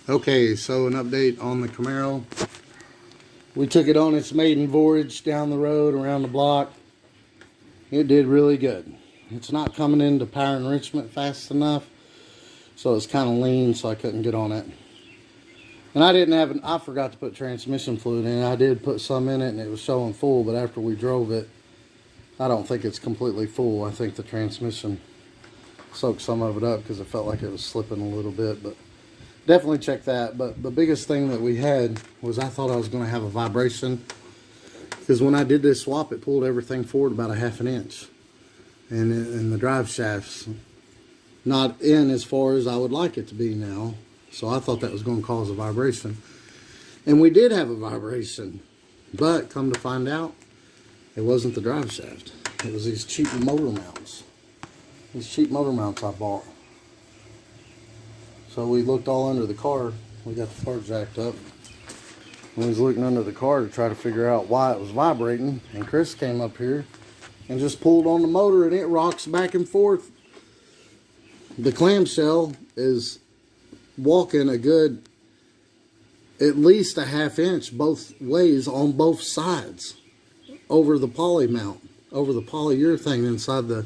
Okay, so an update on the Camaro. We took it on its maiden voyage down the road, around the block. It did really good. It's not coming into power enrichment fast enough, so it's kind of lean, so I couldn't get on it. And I forgot to put transmission fluid in. I did put some in it, and it was showing full, but after we drove it, I don't think it's completely full. I think the transmission soaked some of it up because it felt like it was slipping a little bit, but definitely check that. But the biggest thing that we had was I thought I was going to have a vibration, because when I did this swap, it pulled everything forward about a ½ inch, and the drive shaft's not in as far as I would like it to be now. So I thought that was going to cause a vibration, and we did have a vibration, but come to find out, it wasn't the drive shaft. It was these cheap motor mounts. These cheap motor mounts I bought. So we looked all under the car. We got the car jacked up. We was looking under the car to try to figure out why it was vibrating. And Chris came up here and just pulled on the motor, and it rocks back and forth. The clamshell is walking a good, at least a ½ inch both ways on both sides over the poly mount, over the polyurethane inside the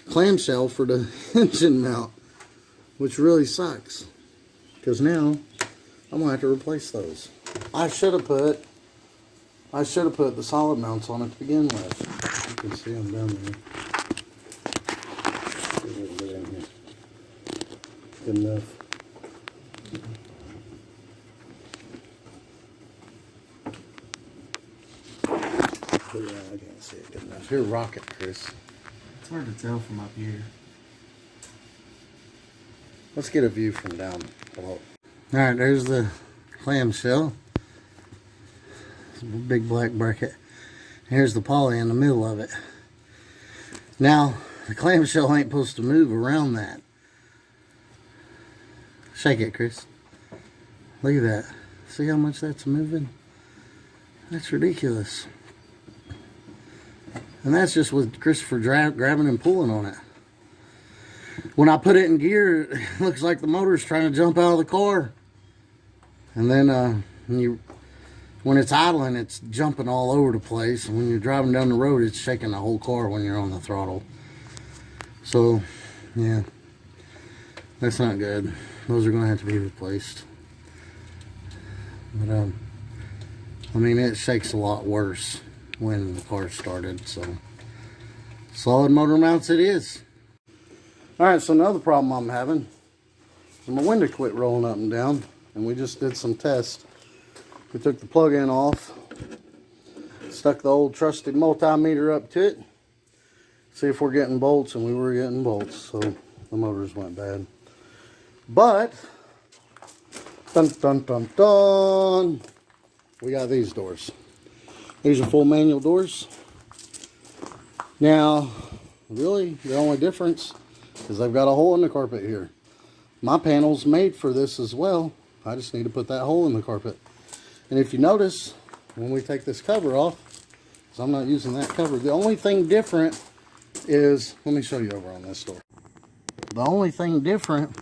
clamshell for the engine mount, which really sucks, because now I'm gonna have to replace those. I should have put the solid mounts on it to begin with. You can see them down there. See if we can get in here. Good enough. But yeah, I can't see it good enough. Here, rock it, Chris. It's hard to tell from up here. Let's get a view from down below. Alright, there's the clamshell. Big black bracket. Here's the poly in the middle of it. Now, the clamshell ain't supposed to move around that. Shake it, Chris. Look at that. See how much that's moving? That's ridiculous. And that's just with Christopher grabbing and pulling on it. When I put it in gear, it looks like the motor's trying to jump out of the car. And then when it's idling, it's jumping all over the place. And when you're driving down the road, it's shaking the whole car when you're on the throttle. So, yeah, that's not good. Those are going to have to be replaced. But, I mean, it shakes a lot worse when the car started. So, solid motor mounts it is. Alright, so another problem I'm having is my window quit rolling up and down, and we just did some tests. We took the plug-in off, stuck the old trusty multimeter up to it, see if we're getting bolts, and we were getting bolts, so the motors went bad. But, dun dun dun dun, we got these doors. These are full manual doors. Now, really, the only difference is I've got a hole in the carpet here. My panel's made for this as well. I just need to put that hole in the carpet. And if you notice, when we take this cover off, because I'm not using that cover, the only thing different is, let me show you over on this door. The only thing different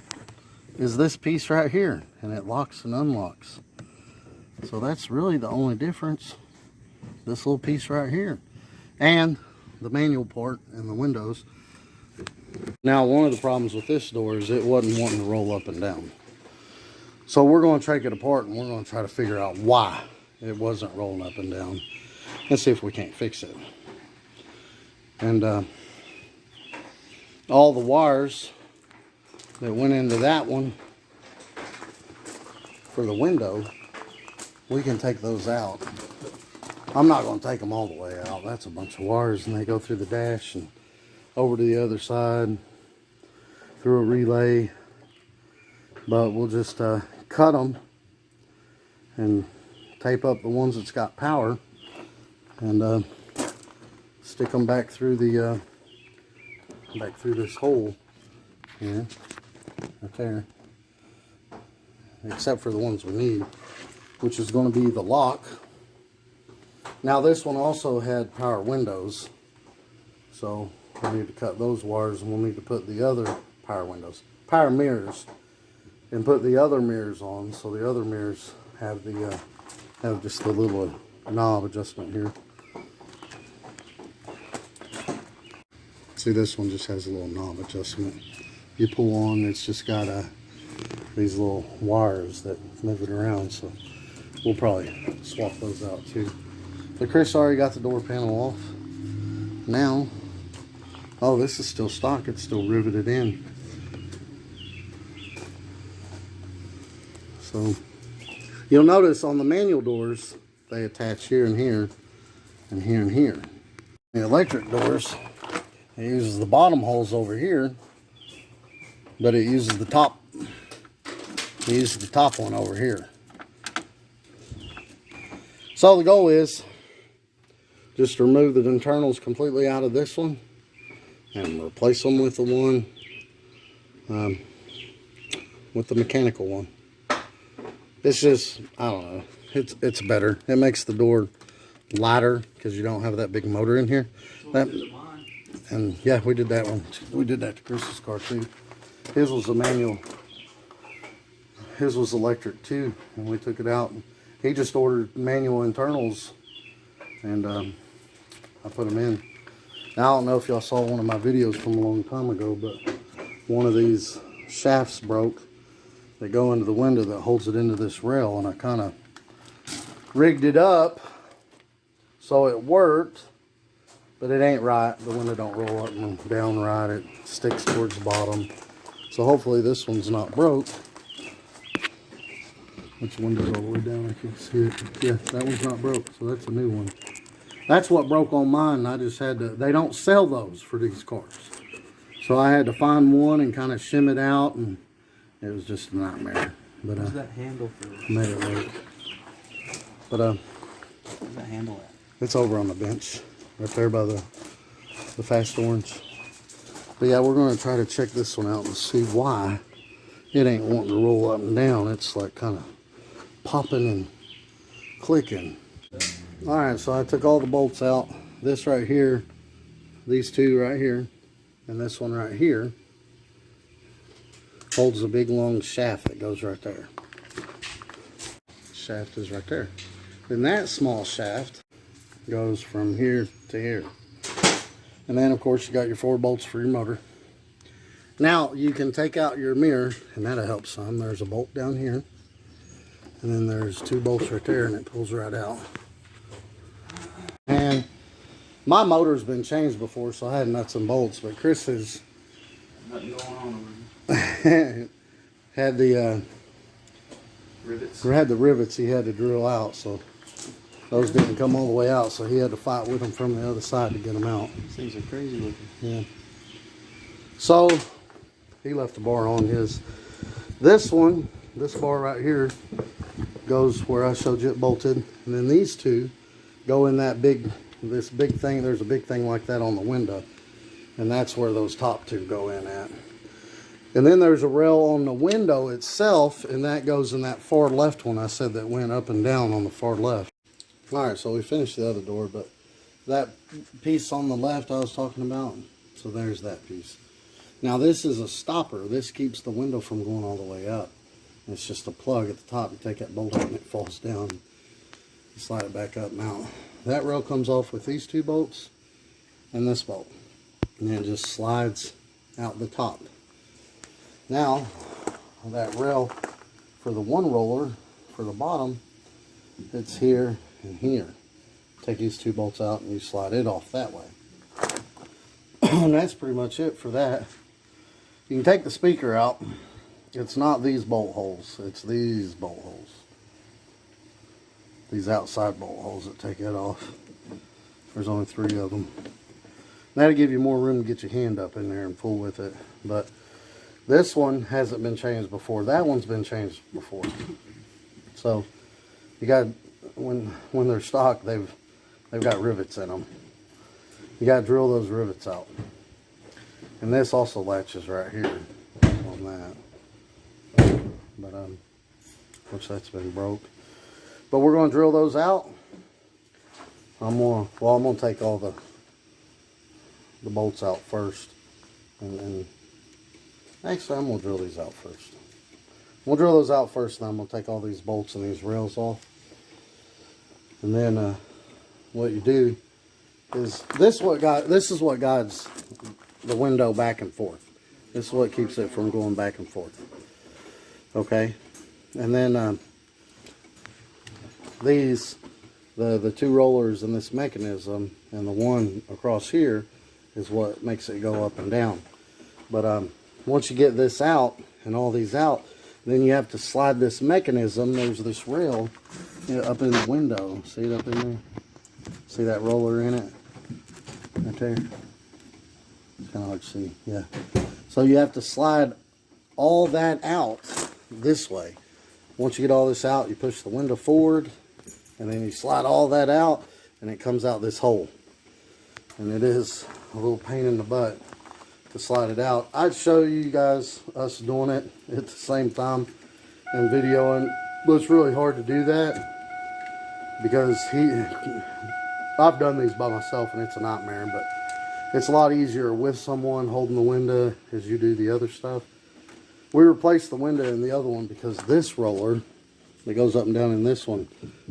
is this piece right here, and it locks and unlocks. So that's really the only difference. This little piece right here. And the manual part and the windows. Now, one of the problems with this door is it wasn't wanting to roll up and down. So we're going to take it apart, and we're going to try to figure out why it wasn't rolling up and down, and see if we can't fix it. And all the wires that went into that one for the window, we can take those out. I'm not going to take them all the way out. That's a bunch of wires, and they go through the dash and over to the other side through a relay. But we'll just cut them and tape up the ones that's got power, and stick them back through the back through this hole here, right there, except for the ones we need, which is going to be the lock. Now, this one also had power windows, so we'll need to cut those wires, and we'll need to put the other power windows, power mirrors and put the other mirrors on. So the other mirrors have the have just the little knob adjustment here. See, this one just has a little knob adjustment. You pull on, it's just got these little wires that move it around. So we'll probably swap those out too. But Chris already got the door panel off. Now, oh, this is still stock. It's still riveted in. So you'll notice on the manual doors, they attach here and here and here and here. The electric doors, it uses the bottom holes over here, but it uses the top. It uses the top one over here. So the goal is just to remove the internals completely out of this one and replace them with the one with the mechanical one. It's just, I don't know, it's better. It makes the door lighter because you don't have that big motor in here. And yeah, we did that one. We did that to Chris's car too. His was a manual. His was electric too, and we took it out. He just ordered manual internals, and I put them in. Now, I don't know if y'all saw one of my videos from a long time ago, but one of these shafts broke. They go into the window that holds it into this rail, and I kind of rigged it up so it worked, but it ain't right. The window don't roll up and down right. It sticks towards the bottom. So hopefully this one's not broke. Which window's all the way down? I can see it. Yeah, that one's not broke, so that's a new one. That's what broke on mine. I just had to, they don't sell those for these cars. So I had to find one and kind of shim it out, and it was just a nightmare. But where's that handle for? Made it work. But where's that handle at? It's over on the bench, right there by the Fast Orange. But yeah, we're going to try to check this one out and see why it ain't wanting to roll up and down. It's like kind of popping and clicking. All right, so I took all the bolts out. This right here, these two right here, and this one right here holds a big long shaft that goes right there. Shaft is right there. Then that small shaft goes from here to here. And then of course you got your 4 bolts for your motor. Now you can take out your mirror, and that'll help some. There's a bolt down here, and then there's 2 bolts right there, and it pulls right out. And my motor's been changed before, so I had nuts and bolts, but Chris has Nothing going on over here. had the Rivets. had the rivets he had to drill out, so those didn't come all the way out, so he had to fight with them from the other side to get them out. These things are crazy looking. Yeah. So he left the bar on his. This one, this bar right here, goes where I showed you it bolted, and then these two go in that this big thing. There's a big thing like that on the window, and that's where those top 2 go in at. And then there's a rail on the window itself, and that goes in that far left one I said that went up and down on the far left. All right, so we finished the other door, but that piece on the left I was talking about, so there's that piece. Now this is a stopper. This keeps the window from going all the way up. It's just a plug at the top. You take that bolt out and it falls down. You slide it back up. Now that rail comes off with these 2 bolts and this bolt, and then it just slides out the top. Now that rail for the one roller for the bottom, it's here and here. Take these 2 bolts out and you slide it off that way. And that's pretty much it for that. You can take the speaker out. It's not these bolt holes, it's these bolt holes. These outside bolt holes that take it off. There's only 3 of them. That'll give you more room to get your hand up in there and pull with it. But this one hasn't been changed before. That one's been changed before. So you got, when they're stock, they've got rivets in them. You got to drill those rivets out. And this also latches right here on that. But which that's been broke. But we're going to drill those out. I'm gonna take all the bolts out first, and actually I'm gonna drill these out first. We'll drill those out first, then we'll take all these bolts and these rails off. And then what you do is this is what guides the window back and forth. This is what keeps it from going back and forth. Okay, and then these, the two rollers in this mechanism and the one across here is what makes it go up and down. But once you get this out and all these out, then you have to slide this mechanism. There's this rail up in the window. See it up in there? See that roller in it? Right there. It's kind of hard to see. Yeah. So you have to slide all that out this way. Once you get all this out, you push the window forward, and then you slide all that out, and it comes out this hole. And it is a little pain in the butt to slide it out. I'd show you guys us doing it at the same time and videoing, but it's really hard to do that because I've done these by myself and it's a nightmare, but it's a lot easier with someone holding the window as you do the other stuff. We replaced the window in the other one because this roller that goes up and down in this one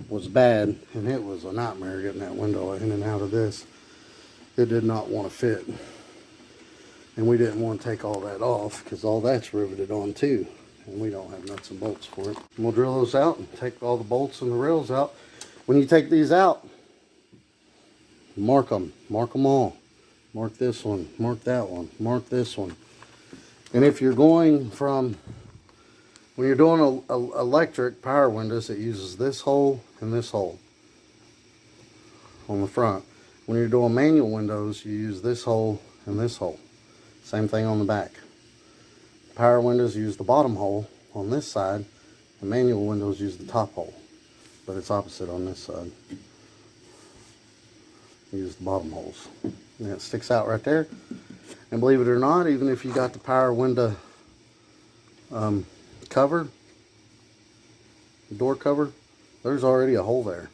was bad, and it was a nightmare getting that window in and out of this. It did not want to fit. And we didn't want to take all that off because all that's riveted on too. And we don't have nuts and bolts for it. And we'll drill those out and take all the bolts and the rails out. When you take these out, mark them. Mark them all. Mark this one. Mark that one. Mark this one. And if you're going from, when you're doing electric power windows, it uses this hole and this hole on the front. When you're doing manual windows, you use this hole and this hole. Same thing on the back. Power windows use the bottom hole on this side, and manual windows use the top hole. But it's opposite on this side. You use the bottom holes. And it sticks out right there. And believe it or not, even if you got the power window cover, door cover, there's already a hole there.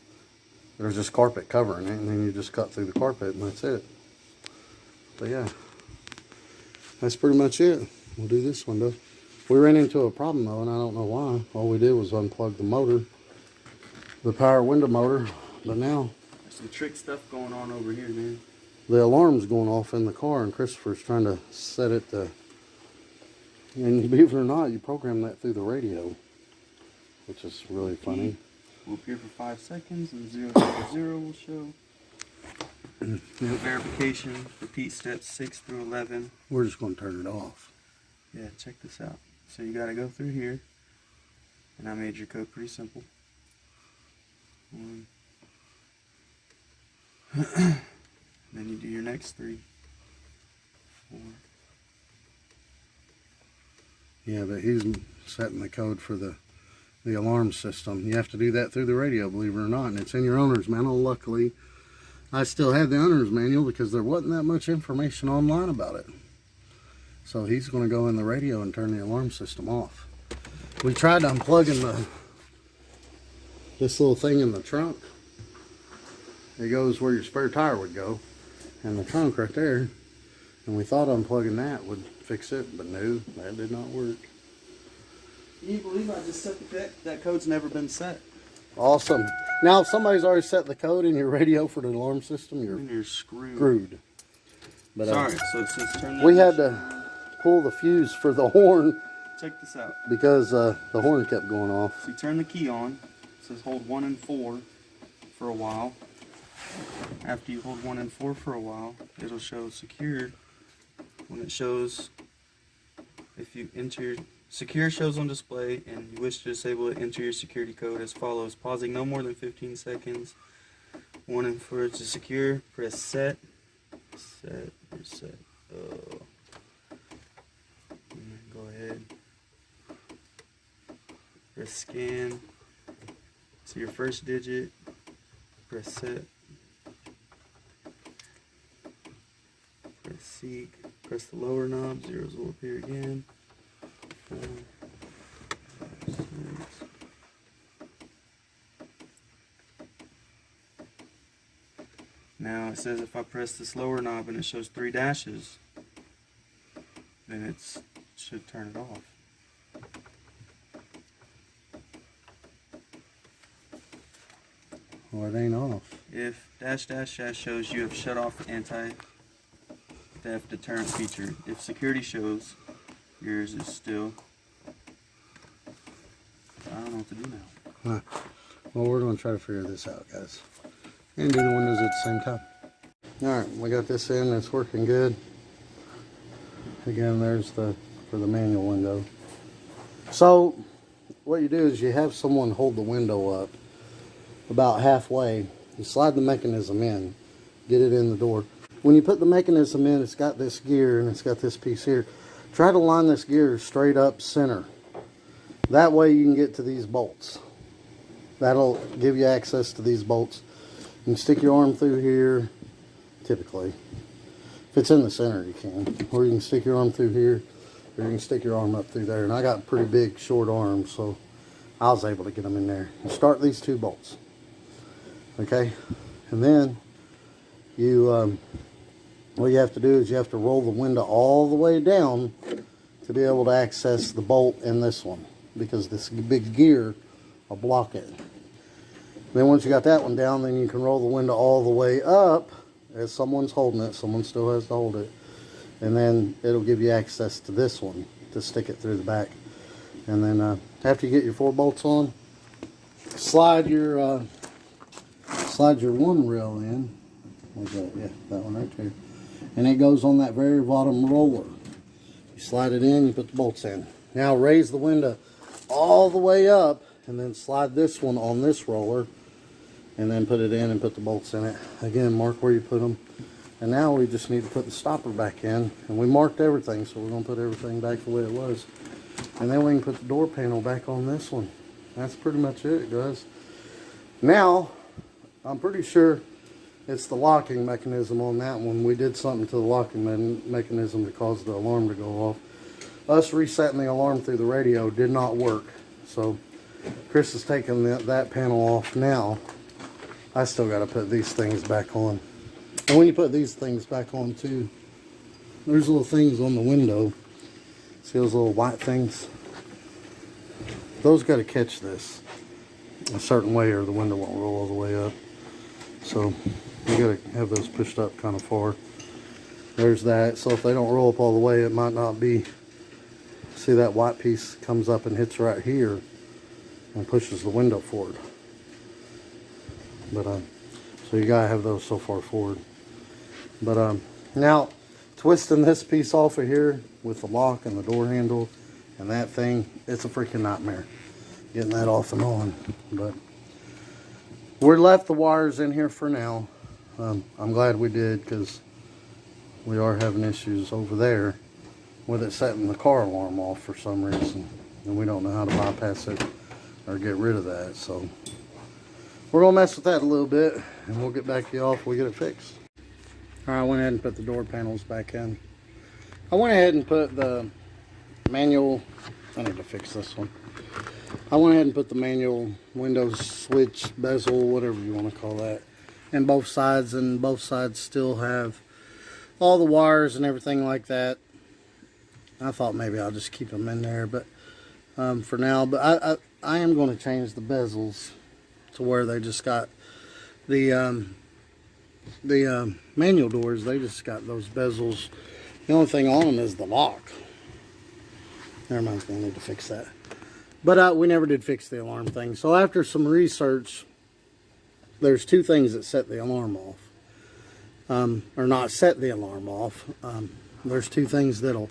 There's just carpet covering it, and then you just cut through the carpet, and that's it. But yeah, that's pretty much it. We'll do this window. We ran into a problem though, and I don't know why. All we did was unplug the motor, the power window motor, but now there's some trick stuff going on over here, man. The alarm's going off in the car, and Christopher's trying to set it to, and believe it or not, you program that through the radio, which is really funny. We'll appear for 5 seconds, and 0 will show. Verification, repeat steps 6 through 11. We're just going to turn it off. Yeah, check this out. So you got to go through here, and I made your code pretty simple. 1. Then you do your next 3, 4. Yeah, but he's setting the code for the alarm system. You have to do that through the radio, believe it or not, and it's in your owner's manual. Luckily, I still have the owner's manual because there wasn't that much information online about it. So he's going to go in the radio and turn the alarm system off. We tried unplugging this little thing in the trunk. It goes where your spare tire would go, and the trunk right there. And we thought unplugging that would fix it, but no, that did not work. Can you believe I just set the code? That code's never been set. Awesome. Now, if somebody's already set the code in your radio for the alarm system, You're screwed. screwed. But, sorry, so it says turn we had to pull the fuse for the horn. Check this out. Because the horn kept going off. So you turn the key on. It says hold 1 and 4 for a while. After you hold 1 and 4 for a while, it'll show secured. When it shows, if you enter secure shows on display and you wish to disable it, enter your security code as follows. Pausing no more than 15 seconds. 1 and 4 to secure. Press set. Set. Reset. And then go ahead. Press scan. So your first digit. Press set. Press seek. Press the lower knob. Zeros will appear again. 4, 5, 6. Now it says if I press this lower knob and it shows 3 dashes, then it should turn it off. Well, it ain't off. If dash dash dash shows you have shut off the anti-theft deterrent feature. If security shows yours is still, I don't know what to do now. Huh. Well, we're going to try to figure this out, guys. And do the windows at the same time. Alright, we got this in. It's working good. Again, there's for the manual window. So, what you do is you have someone hold the window up about halfway. You slide the mechanism in. Get it in the door. When you put the mechanism in, it's got this gear and it's got this piece here. Try to line this gear straight up center. That way you can get to these bolts. That'll give you access to these bolts. You can stick your arm through here, typically. If it's in the center, you can. Or you can stick your arm through here, or you can stick your arm up through there. And I got pretty big, short arms, so I was able to get them in there. You start these 2 bolts. Okay? And then you, what you have to do is you have to roll the window all the way down to be able to access the bolt in this one, because this big gear will block it. Then once you got that one down, then you can roll the window all the way up as someone's holding it. Someone still has to hold it. And then it'll give you access to this one to stick it through the back. And then after you get your 4 bolts on, slide your one rail in. What's that? Yeah, that one right there. And it goes on that very bottom roller. You slide it in, you put the bolts in. Now raise the window all the way up, and then slide this one on this roller, and then put it in and put the bolts in it. Again, mark where you put them. And now we just need to put the stopper back in. And we marked everything, so we're going to put everything back the way it was. And then we can put the door panel back on this one. That's pretty much it, guys. Now, I'm pretty sure it's the locking mechanism on that one. We did something to the locking mechanism to cause the alarm to go off. Us resetting the alarm through the radio did not work. So Chris is taking that panel off now. I still got to put these things back on. And when you put these things back on too, there's little things on the window. See those little white things? Those got to catch this a certain way or the window won't roll all the way up. So you got to have those pushed up kind of far. There's that. So if they don't roll up all the way, it might not be. See that white piece comes up and hits right here and pushes the window forward. But so you gotta have those so far forward. But now twisting this piece off of here with the lock and the door handle and that thing, it's a freaking nightmare getting that off and on. But we left the wires in here for now. I'm glad we did, because we are having issues over there with it setting the car alarm off for some reason, and we don't know how to bypass it or get rid of that. So we're gonna mess with that a little bit, and we'll get back to y'all if we get it fixed. All right, I went ahead and put the door panels back in. I went ahead and put the manual, I need to fix this one. I went ahead and put the manual window switch, bezel, whatever you want to call that, in both sides, and both sides still have all the wires and everything like that. I thought maybe I'll just keep them in there, but for now. But I am going to change the bezels to where they just got the manual doors. They just got those bezels. The only thing on them is the lock. Never mind, I need to fix that. But we never did fix the alarm thing. So after some research, there's 2 things that set the alarm off, or not set the alarm off. There's 2 things that'll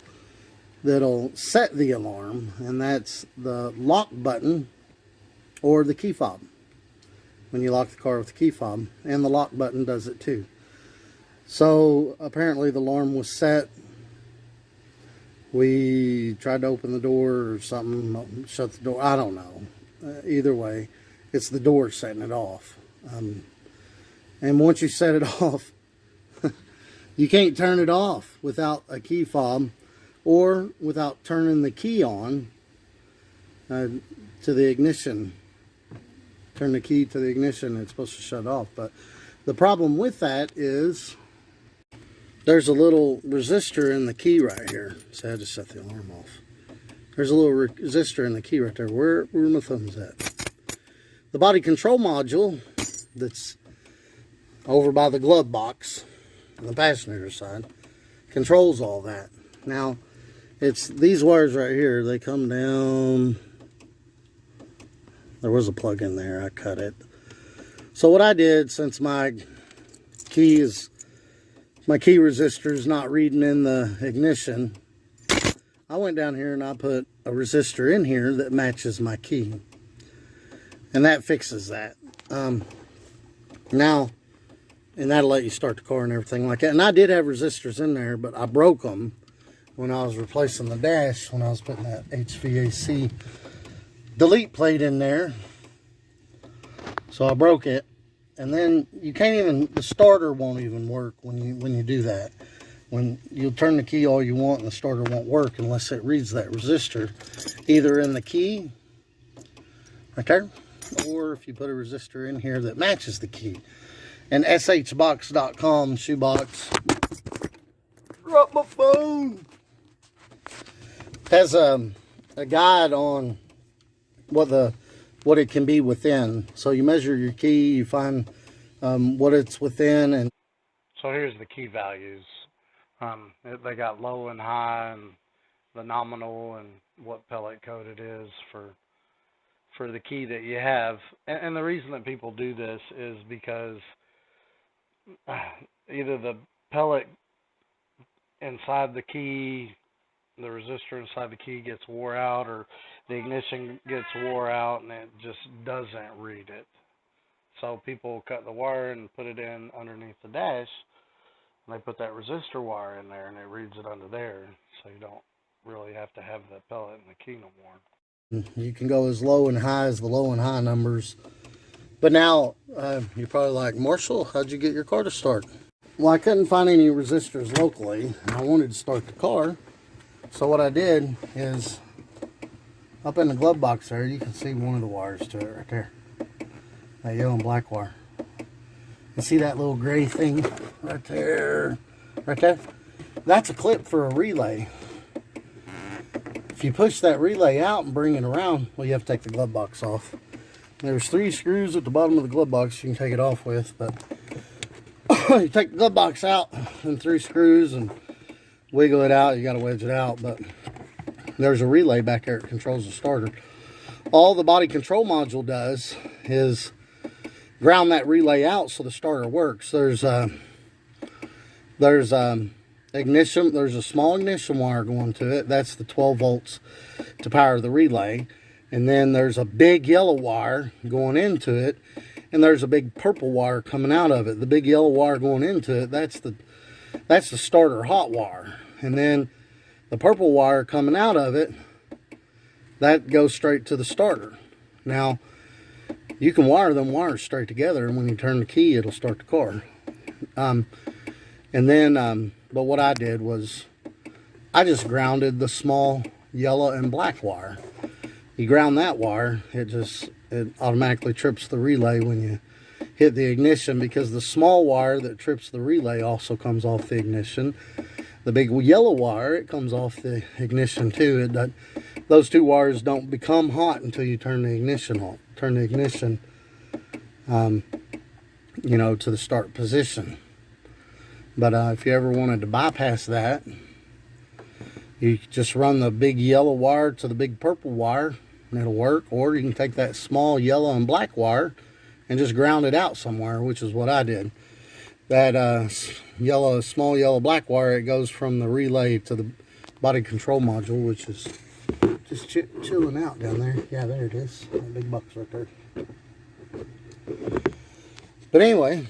set the alarm, and that's the lock button or the key fob. When you lock the car with the key fob, and the lock button does it too. So apparently the alarm was set. We tried to open the door or something, shut the door. I don't know. Either way, it's the door setting it off. And once you set it off, you can't turn it off without a key fob or without turning the key on to the ignition. Turn the key to the ignition, it's supposed to shut off. But the problem with that is there's a little resistor in the key right here. So I just set the alarm off. There's a little resistor in the key right there. Where my thumb's at? The body control module that's over by the glove box on the passenger side controls all that. Now, it's these wires right here. They come down. There was a plug in there. I cut it. So what I did, since my key resistor is not reading in the ignition, I went down here and I put a resistor in here that matches my key. And that fixes that. Now, and that'll let you start the car and everything like that. And I did have resistors in there, but I broke them when I was replacing the dash, when I was putting that HVAC delete plate in there. So I broke it. And then you can't even, the starter won't even work when you do that. When you'll turn the key all you want and the starter won't work unless it reads that resistor either in the key right there, or if you put a resistor in here that matches the key. And shbox.com, shoebox, drop my phone, has a guide on what it can be within. So you measure your key, you find what it's within, and so here's the key values. They got low and high and the nominal and what pellet code it is for the key that you have. And the reason that people do this is because either the pellet inside the key, the resistor inside the key gets wore out, or the ignition gets wore out and it just doesn't read it. So people cut the wire and put it in underneath the dash, and they put that resistor wire in there and it reads it under there, so you don't really have to have that pellet in the key no more. You can go as low and high as the low and high numbers. But now, you're probably like, Marshall, how'd you get your car to start? Well, I couldn't find any resistors locally, and I wanted to start the car. So what I did is, up in the glove box there, you can see one of the wires to it right there. That yellow and black wire. You see that little gray thing right there? Right there? That's a clip for a relay. If you push that relay out and bring it around, well, you have to take the glove box off. There's 3 screws at the bottom of the glove box you can take it off with, but you take the glove box out and 3 screws and wiggle it out. You got to wedge it out, but there's a relay back there that controls the starter. All the body control module does is ground that relay out so the starter works. There's ignition. There's a small ignition wire going to it. That's the 12 volts to power the relay. And then there's a big yellow wire going into it, and there's a big purple wire coming out of it. The big yellow wire going into it, that's the starter hot wire. And then the purple wire coming out of it, that goes straight to the starter. Now, you can wire them wires straight together, and when you turn the key, it'll start the car. But what I did was, I just grounded the small yellow and black wire. You ground that wire, it automatically trips the relay when you hit the ignition, because the small wire that trips the relay also comes off the ignition. The big yellow wire, it comes off the ignition too. Those 2 wires don't become hot until you turn the ignition on. Turn the ignition, to the start position. But if you ever wanted to bypass that, you just run the big yellow wire to the big purple wire, and it'll work. Or you can take that small yellow and black wire and just ground it out somewhere, which is what I did. That small yellow black wire, it goes from the relay to the body control module, which is just chilling out down there. Yeah, there it is. That big box right there. But anyway,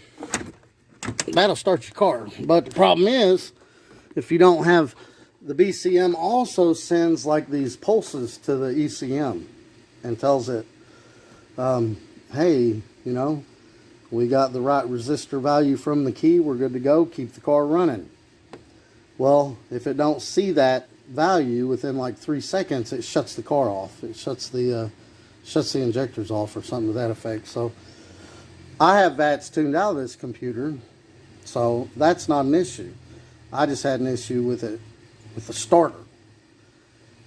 that'll start your car. But the problem is, if you don't have, the BCM also sends like these pulses to the ECM and tells it, hey, we got the right resistor value from the key, we're good to go, keep the car running. Well, if it don't see that value within like 3 seconds, it shuts the car off. It shuts the injectors off or something to that effect. So I have Vats tuned out of this computer, so that's not an issue. I just had an issue with it, with the starter.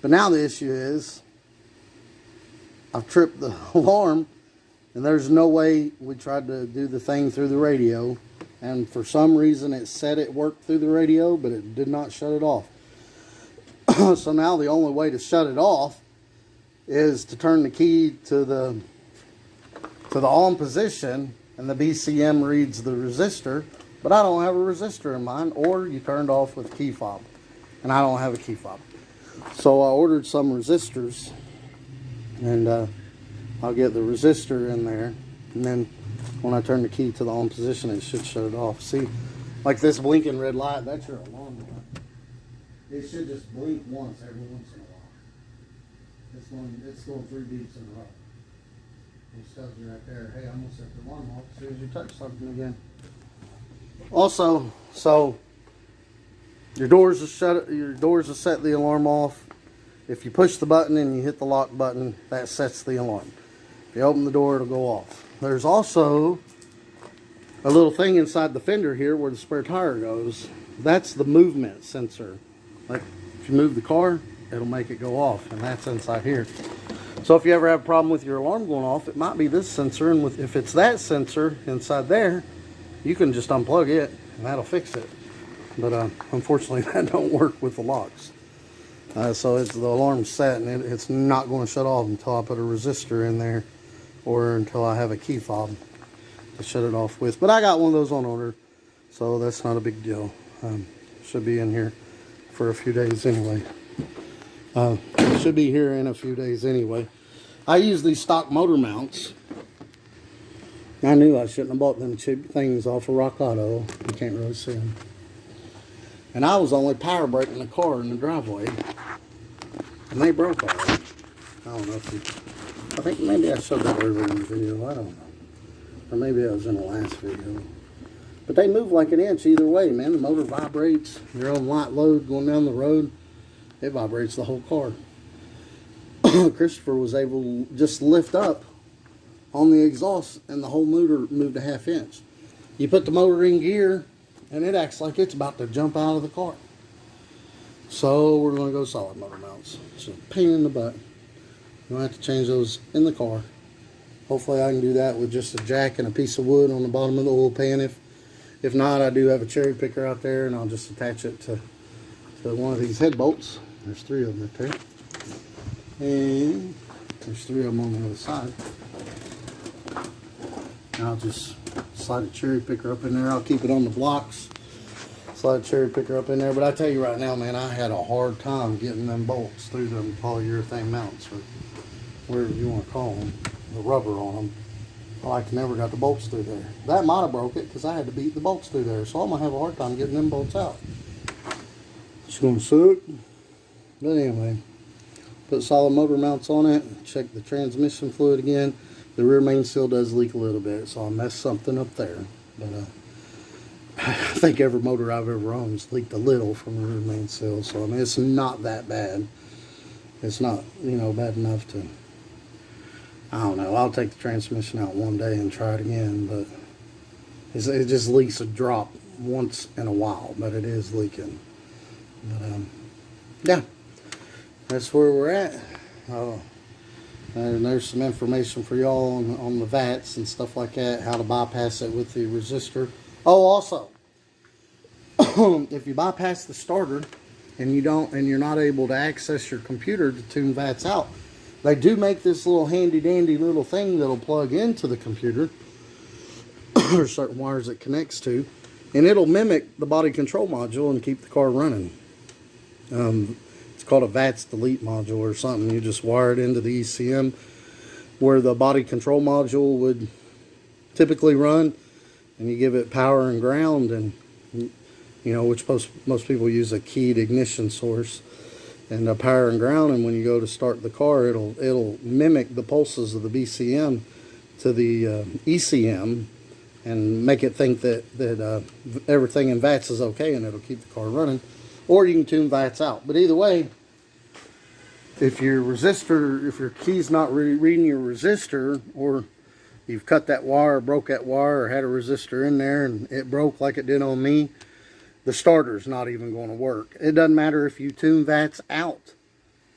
But now the issue is, I've tripped the alarm And there's no way. We tried to do the thing through the radio, and for some reason it said it worked through the radio, but it did not shut it off. So now the only way to shut it off is to turn the key to the on position, and the BCM reads the resistor, but I don't have a resistor in mine, or you turned off with key fob, and I don't have a key fob. So I ordered some resistors, and I'll get the resistor in there, and then when I turn the key to the on position, it should shut it off. See, like this blinking red light, that's your alarm light. It should just blink once every once in a while. It's going 3 beeps in a row. It tells you right there, hey, I'm gonna set the alarm off as soon as you touch something again. Also, so your doors will set the alarm off. If you push the button and you hit the lock button, that sets the alarm. If you open the door, it'll go off. There's also a little thing inside the fender here where the spare tire goes. That's the movement sensor. Like if you move the car, it'll make it go off, and that's inside here. So if you ever have a problem with your alarm going off, it might be this sensor, and if it's that sensor inside there, you can just unplug it, and that'll fix it. But unfortunately, that don't work with the locks. So the alarm's set, and it's not going to shut off until I put a resistor in there, or until I have a key fob to shut it off with. But I got one of those on order, so that's not a big deal. Should be in here for a few days anyway. Should be here in a few days anyway. I use these stock motor mounts. I knew I shouldn't have bought them cheap things off of Rock Auto. You can't really see them. And I was only power braking the car in the driveway, and they broke already. I don't know if you... I think maybe I showed that earlier in the video. I don't know. Or maybe it was in the last video. But they move like an inch either way, man. The motor vibrates. You're on light load going down the road. It vibrates the whole car. Christopher was able to just lift up on the exhaust, and the whole motor moved a ½ inch. You put the motor in gear, and it acts like it's about to jump out of the car. So we're going to go solid motor mounts. It's a pain in the butt. You're going to have to change those in the car. Hopefully I can do that with just a jack and a piece of wood on the bottom of the oil pan. If not, I do have a cherry picker out there, and I'll just attach it to one of these head bolts. There's 3 of them right there. And there's 3 of them on the other side. And I'll just slide a cherry picker up in there. I'll keep it on the blocks. Slide a cherry picker up in there. But I tell you right now, man, I had a hard time getting them bolts through them polyurethane mounts, or whatever you want to call them, the rubber on them. I never got the bolts through there. That might have broke it because I had to beat the bolts through there. So I'm going to have a hard time getting them bolts out. It's going to suck. But anyway, put solid motor mounts on it. Check the transmission fluid again. The rear main seal does leak a little bit, so I messed something up there. But I think every motor I've ever owned leaked a little from the rear main seal. So I mean, it's not that bad. It's not, bad enough to... I don't know. I'll take the transmission out one day and try it again, but it just leaks a drop once in a while, but it is leaking. But yeah, that's where we're at. And there's some information for y'all on the Vats and stuff like that, how to bypass it with the resistor. Oh, also, if you bypass the starter and you're not able to access your computer to tune Vats out, they do make this little handy dandy little thing that'll plug into the computer. Or certain wires it connects to, and it'll mimic the body control module and keep the car running. It's called a Vats delete module or something. You just wire it into the ECM where the body control module would typically run, and you give it power and ground, and which most people use a keyed ignition source and a power and ground, and when you go to start the car, it'll mimic the pulses of the BCM to the ECM and make it think that everything in Vats is okay, and it'll keep the car running. Or you can tune Vats out. But either way, if your key's not reading your resistor, or you've cut that wire, broke that wire, or had a resistor in there and it broke like it did on me, the starter's not even going to work. It doesn't matter if you tune Vats out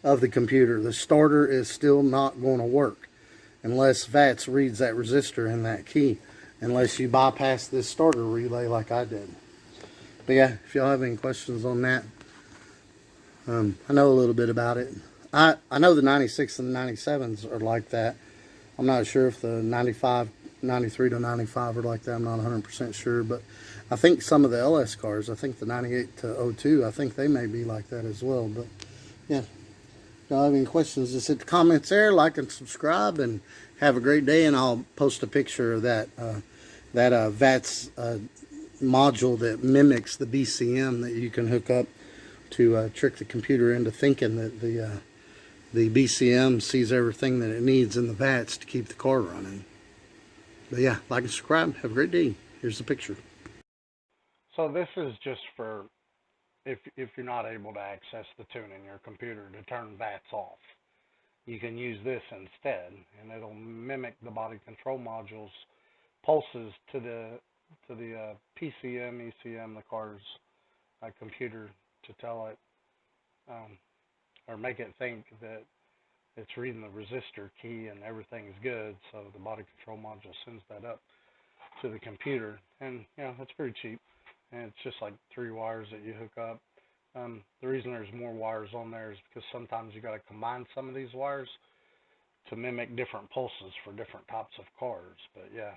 of the computer. The starter is still not going to work. unless Vats reads that resistor in that key, unless you bypass this starter relay like I did. But yeah, if y'all have any questions on that, I know a little bit about it. I know the 96 and the 97s are like that. I'm not sure if the 93 to 95 are like that. I'm not 100% sure, but I think some of the LS cars, I think the 98 to 02, I think they may be like that as well. But yeah, if y'all have any questions, just hit the comments there, like and subscribe, and have a great day. And I'll post a picture of that Vats module that mimics the BCM that you can hook up to trick the computer into thinking that the BCM sees everything that it needs in the Vats to keep the car running. But yeah, like and subscribe. Have a great day. Here's the picture. So this is just for if you're not able to access the tune in your computer to turn Vats off. You can use this instead, and it'll mimic the body control module's pulses to the PCM, ECM, the car's computer, to tell it or make it think that it's reading the resistor key and everything's good. So the body control module sends that up to the computer, and it's pretty cheap, and it's just like 3 wires that you hook up. The reason there's more wires on there is because sometimes you got to combine some of these wires to mimic different pulses for different types of cars. But yeah,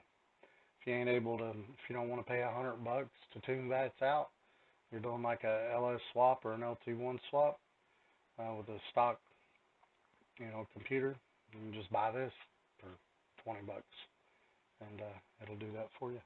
if you don't want to pay $100 to tune Vats out, you're doing like a LS swap or an LT1 swap with a stock, computer, you can just buy this for $20, and it'll do that for you.